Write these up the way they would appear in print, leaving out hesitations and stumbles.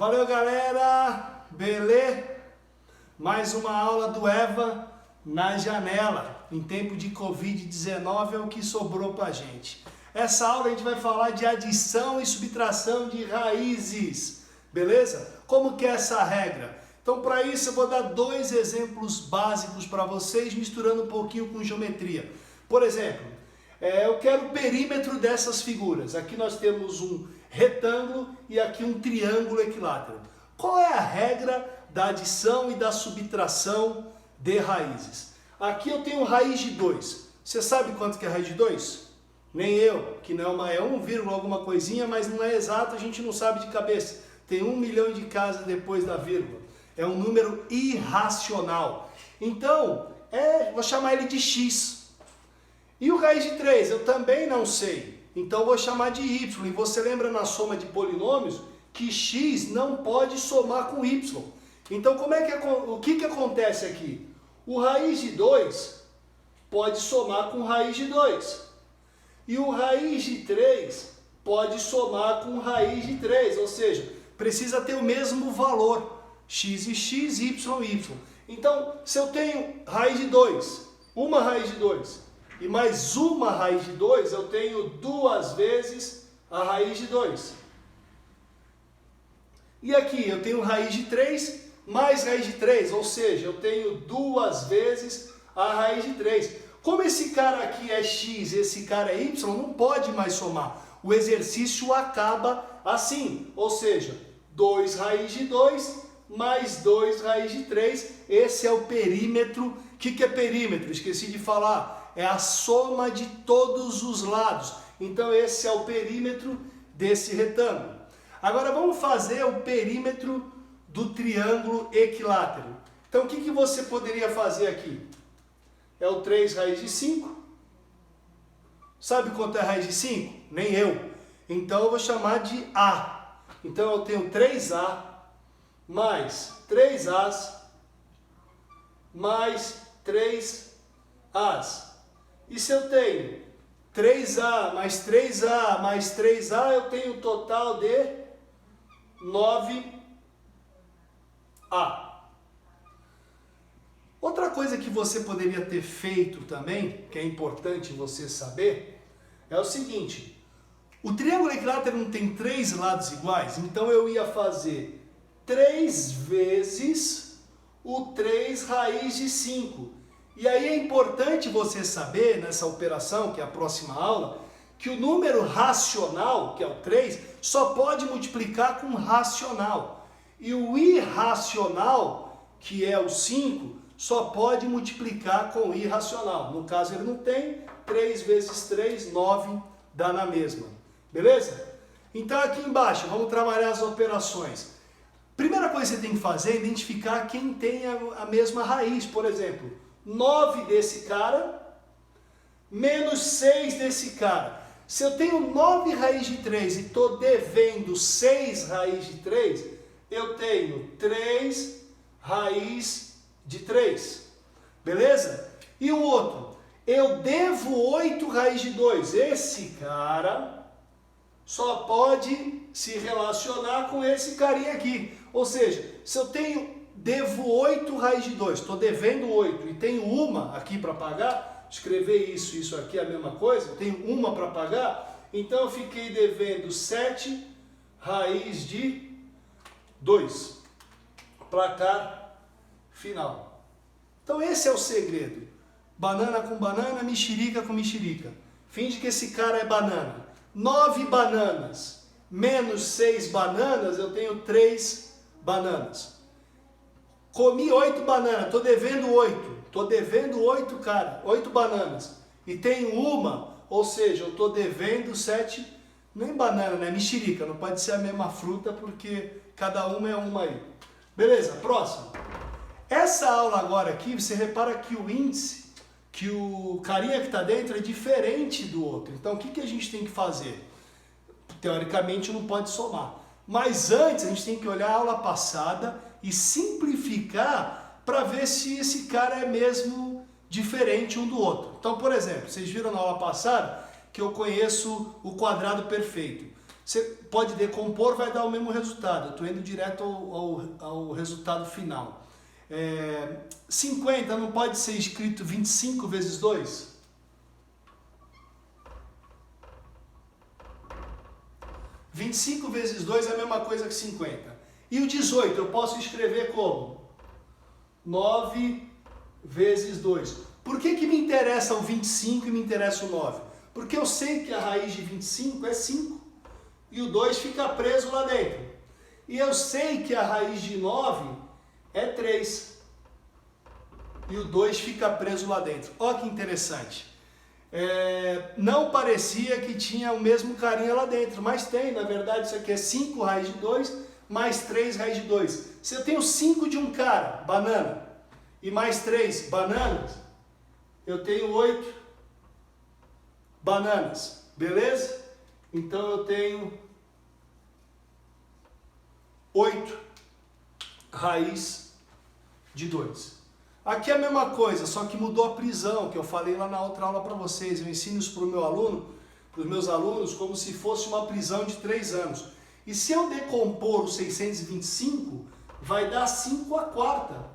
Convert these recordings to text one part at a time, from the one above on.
Valeu, galera! Beleza? Mais uma aula do EVA na janela. Em tempo de Covid-19 é o que sobrou pra gente. Essa aula a gente vai falar de adição e subtração de raízes. Beleza? Como que é essa regra? Então, para isso, eu vou dar dois exemplos básicos para vocês, misturando um pouquinho com geometria. Por exemplo, eu quero o perímetro dessas figuras. Aqui nós temos um retângulo e aqui um triângulo equilátero. Qual é a regra da adição e da subtração de raízes? Aqui eu tenho raiz de 2. Você sabe quanto que é raiz de 2? Nem eu, que não é 1, alguma coisinha, mas não é exato, a gente não sabe de cabeça. Tem 1 milhão de casas depois da vírgula. É um número irracional. Então, vou chamar ele de x. E o raiz de 3 eu também não sei. Então, vou chamar de y. E você lembra na soma de polinômios que x não pode somar com y. Então, o que acontece aqui? O raiz de 2 pode somar com raiz de 2. E o raiz de 3 pode somar com raiz de 3. Ou seja, precisa ter o mesmo valor. X e x, y e y. Então, se eu tenho raiz de 2, uma raiz de 2 e mais uma raiz de 2, eu tenho 2 vezes a raiz de 2. E aqui eu tenho raiz de 3 mais raiz de 3, ou seja, eu tenho 2 vezes a raiz de 3. Como esse cara aqui é x e esse cara é y, não pode mais somar. O exercício acaba assim, ou seja, 2 raiz de 2 mais 2 raiz de 3, esse é o perímetro. O que é perímetro? Esqueci de falar, é a soma de todos os lados. Então esse é o perímetro desse retângulo. Agora vamos fazer o perímetro do triângulo equilátero. Então o que você poderia fazer aqui? É o 3 raiz de 5. Sabe quanto é raiz de 5? Nem eu. Então eu vou chamar de A. Então eu tenho 3A mais 3As, mais 3As. E se eu tenho 3A mais 3A mais 3A, eu tenho um total de 9A. Outra coisa que você poderia ter feito também, que é importante você saber, é o seguinte. O triângulo equilátero não tem 3 lados iguais, então eu ia fazer 3 vezes o 3 raiz de 5. E aí é importante você saber, nessa operação, que é a próxima aula, que o número racional, que é o 3, só pode multiplicar com racional. E o irracional, que é o 5, só pode multiplicar com irracional. No caso ele não tem, 3 vezes 3, 9, dá na mesma. Beleza? Então aqui embaixo, vamos trabalhar as operações. Primeira coisa que você tem que fazer é identificar quem tem a mesma raiz. Por exemplo, 9 desse cara, menos 6 desse cara. Se eu tenho 9 raiz de 3 e estou devendo 6 raiz de 3, eu tenho 3 raiz de 3. Beleza? E o outro? Eu devo 8 raiz de 2. Esse cara só pode se relacionar com esse carinha aqui. Ou seja, se eu devo 8 raiz de 2, estou devendo 8 e tenho uma aqui para pagar, escrever isso aqui é a mesma coisa, eu tenho uma para pagar, então eu fiquei devendo 7 raiz de 2. Placar final. Então esse é o segredo. Banana com banana, mexerica com mexerica. Finge que esse cara é banana. 9 bananas menos 6 bananas, eu tenho 3 bananas. Comi 8 bananas, estou devendo 8. Estou devendo 8, cara, 8 bananas. E tenho uma, ou seja, eu estou devendo 7, nem banana, né? Mexerica, não pode ser a mesma fruta porque cada uma é uma aí. Beleza, próximo. Essa aula agora aqui, você repara que o índice, que o carinha que está dentro é diferente do outro. Então o que a gente tem que fazer? Teoricamente não pode somar. Mas antes a gente tem que olhar a aula passada e simplificar para ver se esse cara é mesmo diferente um do outro. Então, por exemplo, vocês viram na aula passada que eu conheço o quadrado perfeito. você pode decompor, vai dar o mesmo resultado. Eu estou indo direto ao resultado final. 50 não pode ser escrito 25 vezes 2? – 25 vezes 2 é a mesma coisa que 50. E o 18 eu posso escrever como? 9 vezes 2. Por que me interessa o 25 e me interessa o 9? Porque eu sei que a raiz de 25 é 5. E o 2 fica preso lá dentro. E eu sei que a raiz de 9 é 3. E o 2 fica preso lá dentro. Olha que interessante. Não parecia que tinha o mesmo carinha lá dentro, mas tem. Na verdade, isso aqui é 5 raiz de 2 mais 3 raiz de 2. Se eu tenho 5 de um cara, banana, e mais 3 bananas, eu tenho 8 bananas. Beleza? Então eu tenho 8 raiz de 2. Aqui é a mesma coisa, só que mudou a prisão, que eu falei lá na outra aula para vocês. Eu ensino isso para os meus alunos, como se fosse uma prisão de 3 anos. E se eu decompor o 625, vai dar 5 à quarta.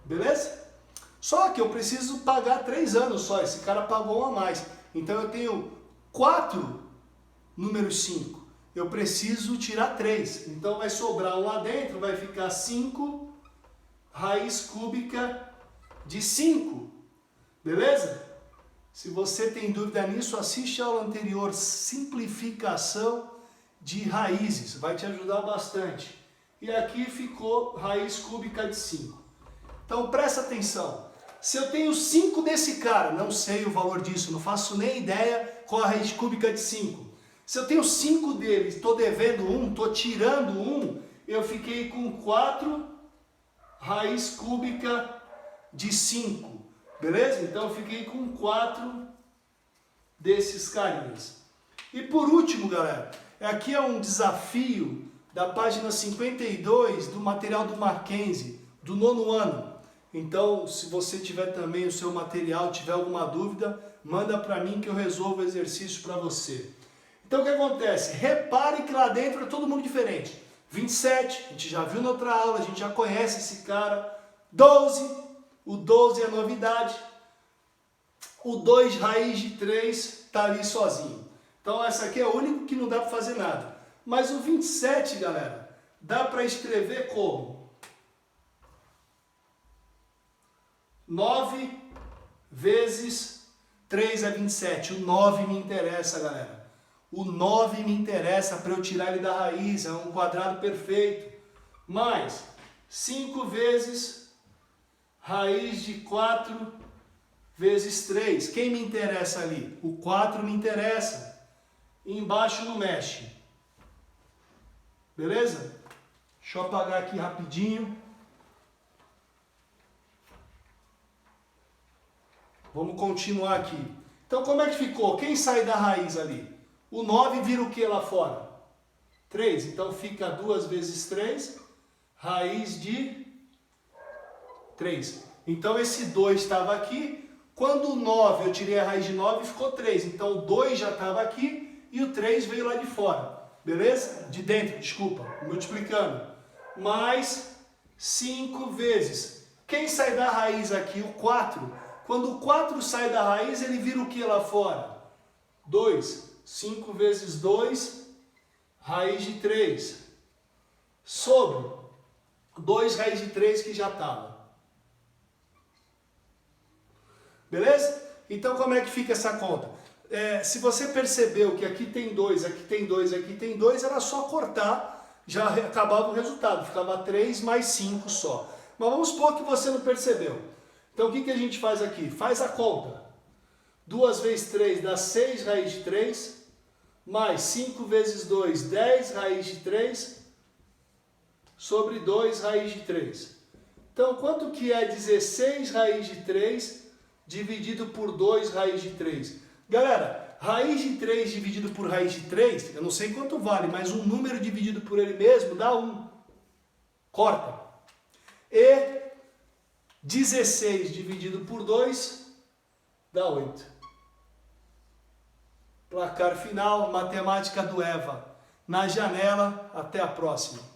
Beleza? Só que eu preciso pagar 3 anos só, esse cara pagou 1 a mais. Então eu tenho 4 números 5. Eu preciso tirar 3. Então vai sobrar 1 lá dentro, vai ficar 5 raiz cúbica de 5. Beleza? Se você tem dúvida nisso, assiste a aula anterior, simplificação de raízes. Vai te ajudar bastante. E aqui ficou raiz cúbica de 5. Então presta atenção. Se eu tenho 5 desse cara, não sei o valor disso, não faço nem ideia qual a raiz cúbica de 5. Se eu tenho 5 deles, estou devendo 1, estou tirando 1, eu fiquei com 4 raiz cúbica de 5. Beleza? Então eu fiquei com 4 desses carinhas. E por último, galera, aqui é um desafio da página 52 do material do Mackenzie, do 9º ano. Então, se você tiver também o seu material, tiver alguma dúvida, manda para mim que eu resolvo o exercício para você. Então, o que acontece? Repare que lá dentro é todo mundo diferente. 27, a gente já viu na outra aula, a gente já conhece esse cara. 12, o 12 é novidade. O 2 raiz de 3 está ali sozinho. Então, essa aqui é o único que não dá para fazer nada. Mas o 27, galera, dá para escrever como? 9 vezes 3 é 27. O 9 me interessa, galera. O 9 me interessa para eu tirar ele da raiz. É um quadrado perfeito. Mais 5 vezes raiz de 4 vezes 3. Quem me interessa ali? O 4 me interessa. E embaixo não mexe. Beleza? Deixa eu apagar aqui rapidinho. Vamos continuar aqui. Então, como é que ficou? Quem sai da raiz ali? O 9 vira o que lá fora? 3. Então, fica 2 vezes 3, raiz de 3. Então, esse 2 estava aqui. Quando o 9, eu tirei a raiz de 9, ficou 3. Então, o 2 já estava aqui e o 3 veio lá de fora. Beleza? De dentro, desculpa. Multiplicando. Mais 5 vezes. Quem sai da raiz aqui? O 4. Quando o 4 sai da raiz, ele vira o que lá fora? 2. 5 vezes 2, raiz de 3. Sobre 2 raiz de 3 que já estava. Beleza? Então como é que fica essa conta? Se você percebeu que aqui tem 2, aqui tem 2, aqui tem 2, era só cortar, já acabava o resultado. Ficava 3 mais 5 só. Mas vamos supor que você não percebeu. Então o que a gente faz aqui? Faz a conta. 2 vezes 3 dá 6 raiz de 3, mais 5 vezes 2, 10 raiz de 3, sobre 2 raiz de 3. Então quanto que é 16 raiz de 3 dividido por 2 raiz de 3? Galera, raiz de 3 dividido por raiz de 3, eu não sei quanto vale, mas um número dividido por ele mesmo dá 1. Corta. E 16 dividido por 2 Dá 8. Placar final, matemática do EVA. Na janela, até a próxima.